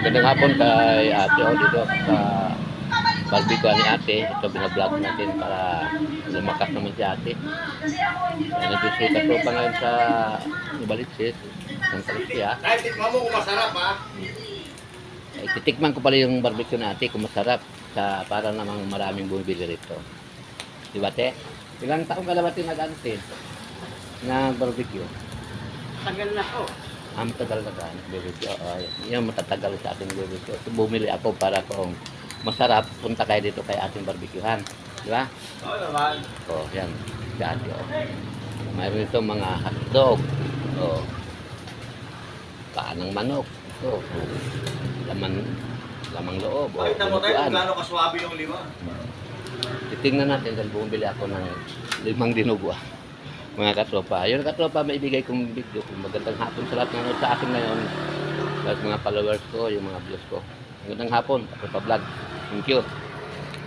Magandang hapon kay ate o dito sa barbecue ni ate. Ito binablog natin para lumakas naman si ate. Nag-isita ko pa ngayon sa Balitsis, Santa Lucia. Kahit tikman mo kung masarap ha. Titikman ko pala yung barbecue na ate kung masarap sa para namang maraming bumibili rito. Di ba te? Ilang taong ka na ba tinag-ante na barbecue? Tagal na ko. Tagal na ka barbecue. Yan matatagal sa ating barbecue. So, bumili ako para kung masarap, punta kayo dito kay ating barbecuehan. Di ba? Oo naman. Yan. Si ate mayroon ito mga hotdog. Paan ng manok. Lamang loob. Pakita mo tayo kung gaano kaswabe yung lima. Titingnan natin dahil bumili ako ng 5 dinuguan. Mga katropa. Yun katropa, maibigay kong video. Magandang hapon sa lahat ng sa akin ngayon. Sa mga followers ko, yung mga views ko. Magandang hapon, katropa vlog. Thank you.